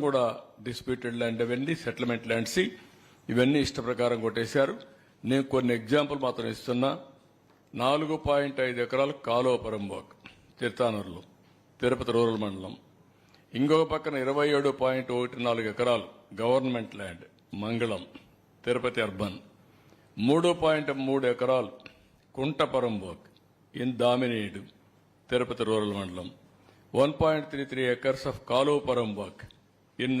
కూడా disputed land అవన్నీ settlement lands ఇవన్నీ ఇష్ట ప్రకారం కొట్టేశారు. నేను కొన్ని ఎగ్జాంపుల్ మాత్రం ఇస్తున్నా. 4.5 ఎకరాలు కాలువ పరంబోక్ తిరుతానూరులో తిరుపతి రూరల్ మండలం. ఇంకొక పక్కన 27.14 ఎకరాలు గవర్నమెంట్ ల్యాండ్ మంగళం తిరుపతి అర్బన్. 3.3 ఎకరాలు కుంట పరంబోక్ ఇన్ దామినేడు తిరుపతి రూరల్ మండలం. 1.33 acres of కాలువ పరంబోక్ ఇన్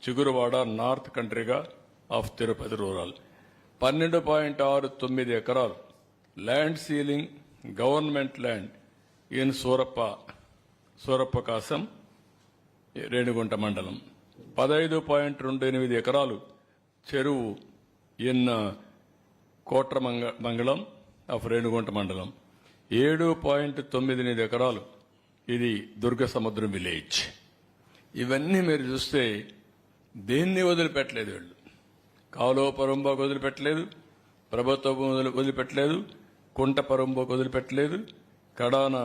చిగురువాడ నార్త్ కంట్రీగా ఆఫ్ తిరుపతి రూరల్. 12.69 ఎకరాలు land ceiling government land in Surappa Kasam Renigunta మండలం. 15.28 ఎకరాలు చెరువు ఇన్ కోట్ర మంగళం ఆఫ్ రేణిగుంట మండలం. 7.98 ఎకరాలు ఇది దుర్గ సముద్రం విలేజ్. ఇవన్నీ మీరు చూస్తే దేన్ని వదిలిపెట్టలేదు వీళ్ళు. కాలువ పరంబోకు వదిలిపెట్టలేదు, ప్రభుత్వం వదిలిపెట్టలేదు, కుంట పరంబోకు వదిలిపెట్టలేదు, కడాన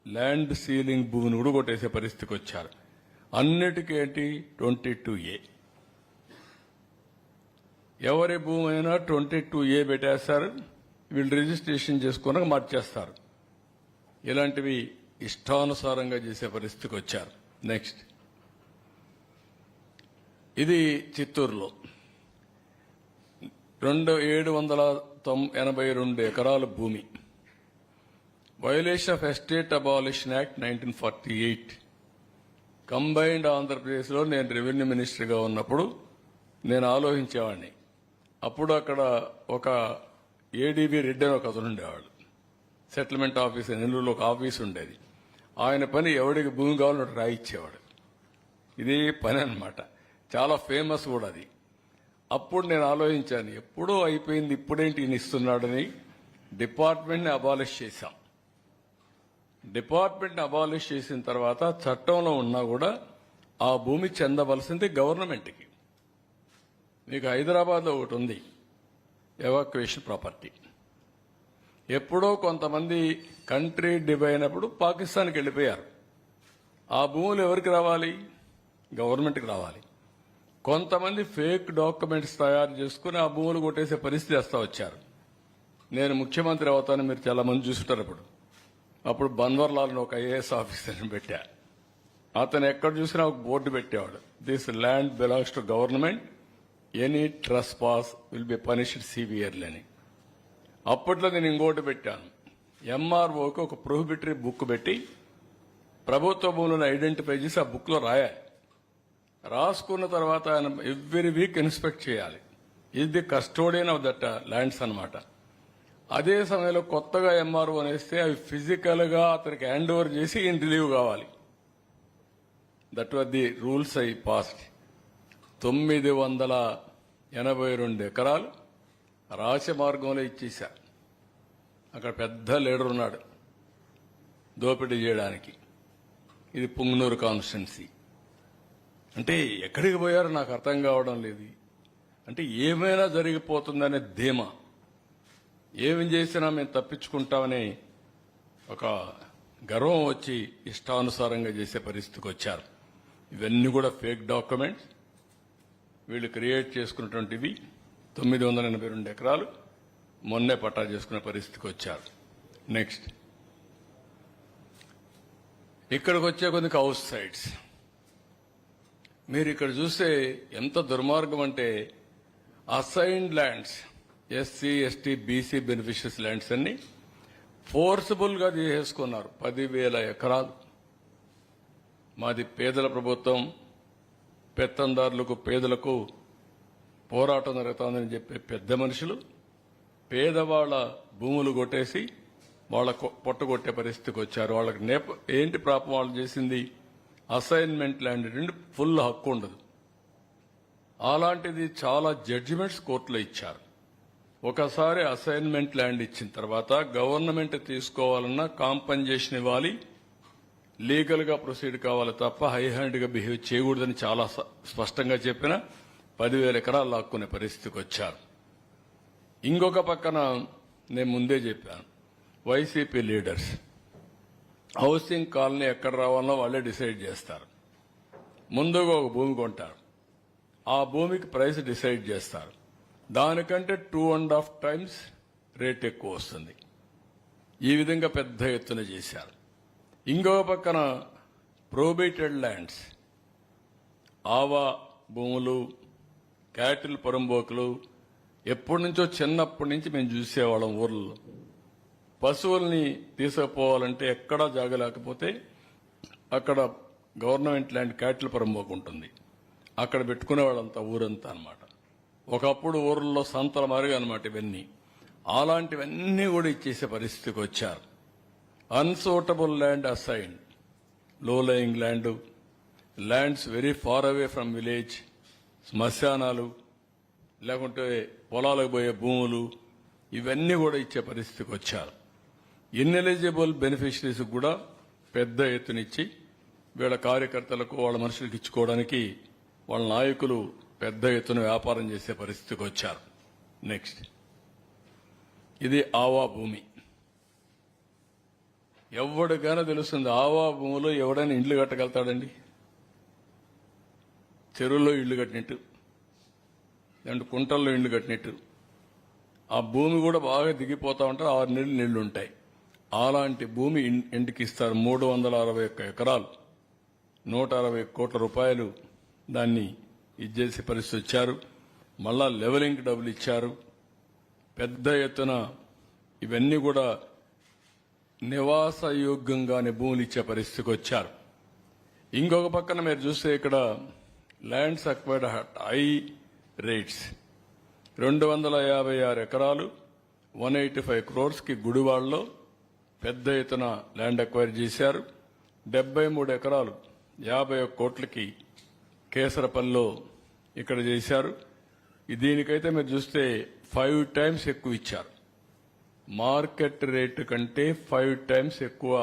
ల్యాండ్ సీలింగ్ భూమిని కూడా కొట్టేసే పరిస్థితికి వచ్చారు. అన్నిటికీ ఏంటి 22A. ఎవరి భూమి అయినా 22A పెట్టేస్తారు. వీళ్ళు రిజిస్ట్రేషన్ చేసుకున్నాక మార్చేస్తారు. ఇలాంటివి ఇష్టానుసారంగా చేసే పరిస్థితికి వచ్చారు. నెక్స్ట్, ఇది చిత్తూరులో 782 ఎకరాల భూమి. Violation of estate abolition act 1948. Combined ఆంధ్రప్రదేశ్లో నేను రెవెన్యూ మినిస్టర్గా ఉన్నప్పుడు నేను ఆలోచించేవాడిని. అప్పుడు అక్కడ ఒక ఏడీబీ రెడ్డి అని ఒక అతను ఉండేవాడు. సెటిల్మెంట్ ఆఫీస్ నెల్లూరులో ఒక ఆఫీస్ ఉండేది. ఆయన పని ఎవడికి భూమి కావాలో రాయిచ్చేవాడు. ఇదే పని అన్నమాట. చాలా ఫేమస్ కూడా అది. అప్పుడు నేను ఆలోచించాను, ఎప్పుడో అయిపోయింది, ఇప్పుడేంటి ఈయన ఇస్తున్నాడని డిపార్ట్మెంట్ని అబాలిష్ చేశాం. డిపార్ట్మెంట్ని అబాలిష్ చేసిన తర్వాత చట్టంలో ఉన్నా కూడా ఆ భూమి చెందవలసింది గవర్నమెంట్కి. మీకు హైదరాబాద్లో ఒకటి ఉంది, ఎవాక్యుయేషన్ ప్రాపర్టీ. ఎప్పుడో కొంతమంది కంట్రీ డివైడ్ అయినప్పుడు పాకిస్తాన్కి వెళ్ళిపోయారు. ఆ భూములు ఎవరికి రావాలి? గవర్నమెంట్కి రావాలి. కొంతమంది ఫేక్ డాక్యుమెంట్స్ తయారు చేసుకుని ఆ భూములు కొట్టేసే పరిస్థితి వస్తా వచ్చారు. నేను ముఖ్యమంత్రి అవుతానని మీరు చాలా మంది చూస్తుంటారు. అప్పుడు బన్వర్లాల్ని ఒక ఐఏఎస్ ఆఫీసర్ని పెట్టా. అతను ఎక్కడ చూసినా ఒక బోర్డు పెట్టేవాడు, this land belongs to government, any trespass will be punished severely అని. అప్పట్లో నేను ఇంకోటి పెట్టాను, ఎంఆర్ఓకి ఒక ప్రొహిబిటరీ బుక్ పెట్టి ప్రభుత్వ భూములను ఐడెంటిఫై చేసి ఆ బుక్లో రాయాలి. రాసుకున్న తర్వాత ఆయన ఎవ్రీ వీక్ ఇన్స్పెక్ట్ చేయాలి. ఇది the custodian of that lands అన్నమాట. అదే సమయంలో కొత్తగా ఎంఆర్ఓ అనేస్తే అవి ఫిజికల్ గా అతనికి హ్యాండ్ ఓవర్ చేసి ఈయన రిలీవ్ కావాలి. That was the rules I passed. 982 ఎకరాలు రాజమార్గంలో ఇచ్చేశారు. అక్కడ పెద్ద లీడర్ ఉన్నాడు దోపిడీ చేయడానికి. ఇది పుంగనూరు కాన్స్టిట్యున్సీ. అంటే ఎక్కడికి పోయారో నాకు అర్థం కావడం లేదు. అంటే ఏమైనా జరిగిపోతుందనే ధీమా, ఏమి చేసినా మేము తప్పించుకుంటామని ఒక గర్వం వచ్చి ఇష్టానుసారంగా చేసే పరిస్థితికి వచ్చారు. ఇవన్నీ కూడా ఫేక్ డాక్యుమెంట్స్ వీళ్ళు క్రియేట్ చేసుకున్నటువంటివి. 982 ఎకరాలు మొన్నే పట్టా చేసుకునే పరిస్థితికి వచ్చారు. నెక్స్ట్, ఇక్కడికి వచ్చే కొన్ని హౌస్ సైట్స్ మీరు ఇక్కడ చూస్తే ఎంత దుర్మార్గం అంటే, assigned lands SC ST BC beneficiaries lands అన్ని ఫోర్సిబుల్ గా తీసేసుకున్నారు. 10,000 ఎకరాలు. మాది పేదల ప్రభుత్వం, పెత్తందారులకు పేదలకు పోరాటం జరుగుతుందని చెప్పే పెద్ద మనుషులు పేదవాళ్ల భూములు కొట్టేసి వాళ్ళ పొట్టగొట్టే పరిస్థితికి వచ్చారు. వాళ్ళకి ఏంటి పాపం వాళ్ళు చేసింది? అసైన్మెంట్ ల్యాండ్ నుండి ఫుల్ హక్కు ఉండదు. అలాంటిది చాలా జడ్జిమెంట్స్ కోర్టులో ఇచ్చారు. ఒకసారి అసైన్మెంట్ ల్యాండ్ ఇచ్చిన తర్వాత గవర్నమెంట్ తీసుకోవాలన్నా కాంపన్సేషన్ ఇవ్వాలి, లీగల్ గా ప్రొసీడ్ కావాలి తప్ప హై హ్యాండ్ గా బిహేవ్ చేయకూడదని చాలా స్పష్టంగా చెప్పిన 10,000 ఎకరాలు లాక్కునే పరిస్థితికి వచ్చారు. ఇంకొక పక్కన నేను ముందే చెప్పాను, వైసీపీ లీడర్స్ హౌసింగ్ కాలనీ ఎక్కడ రావాలో వాళ్ళే డిసైడ్ చేస్తారు. ముందుగా ఒక భూమి కొంటారు. ఆ భూమికి ప్రైస్ డిసైడ్ చేస్తారు. దానికంటే 2.5 టైమ్స్ రేట్ ఎక్కువ వస్తుంది. ఈ విధంగా పెద్ద ఎత్తున చేశారు. ఇంకో పక్కన ప్రొబేటెడ్ ల్యాండ్స్, ఆవా భూములు, క్యాటిల్ పొరంబోకులు ఎప్పటి నుంచో చిన్నప్పటి నుంచి మేము చూసేవాళ్ళం. ఊర్లలో పశువుల్ని తీసుకుపోవాలంటే ఎక్కడా జాగలేకపోతే అక్కడ గవర్నమెంట్ ల్యాండ్ క్యాటిల్ పొరంబోకు ఉంటుంది. అక్కడ పెట్టుకునేవాళ్ళంతా ఊరంతా అన్నమాట. ఒకప్పుడు ఊర్లలో సంతల మారిగా అనమాట ఇవన్నీ. అలాంటివన్నీ కూడా ఇచ్చేసే పరిస్థితికి వచ్చారు. Unsuitable land assign, low lying land, lands very far away from village, శ్మశానాలు, లేకుంటే పొలాలకు పోయే భూములు, ఇవన్నీ కూడా ఇచ్చే పరిస్థితికి వచ్చారు. ఇన్ఎలిజిబుల్ బెనిఫిషరీస్ కూడా పెద్ద ఎత్తునిచ్చి వీళ్ళ కార్యకర్తలకు వాళ్ళ మనుషులకు ఇచ్చుకోవడానికి వాళ్ళ నాయకులు పెద్ద ఎత్తున వ్యాపారం చేసే పరిస్థితికి వచ్చారు. నెక్స్ట్, ఇది ఆవా భూమి. ఎవరికైనా తెలుస్తుంది ఆవా భూమిలో ఎవడైనా ఇండ్లు కట్టగలుగుతాడండి? చెరువుల్లో ఇళ్లు కట్టినట్టు, లేదంటే కుంటల్లో ఇళ్లు కట్టినట్టు. ఆ భూమి కూడా బాగా దిగిపోతా ఉంటారు. 6 నెలలు నీళ్లు ఉంటాయి. అలాంటి భూమి ఇంటికి ఇస్తారు. 361 ఎకరాలు, 160 కోట్ల రూపాయలు దాన్ని ఇచ్చేసే పరిస్థితి వచ్చారు. మళ్ళా లెవెలింగ్ డబ్బులు ఇచ్చారు. పెద్ద ఎత్తున ఇవన్నీ కూడా నివాసయోగ్యంగానే భూములు ఇచ్చే పరిస్థితికి వచ్చారు. ఇంకొక పక్కన మీరు చూస్తే ఇక్కడ lands acquired at high rates, 256 ఎకరాలు 185 క్రోర్స్కి గుడివాడలో పెద్ద ఎత్తున ల్యాండ్ అక్వైర్ చేశారు. 73 ఎకరాలు 51 కోట్లకి కేసరపల్లిలో ఇక్కడ చేశారు. దీనికైతే మీరు చూస్తే 5 టైమ్స్ ఎక్కువ ఇచ్చారు. మార్కెట్ రేటు కంటే 5 టైమ్స్ ఎక్కువ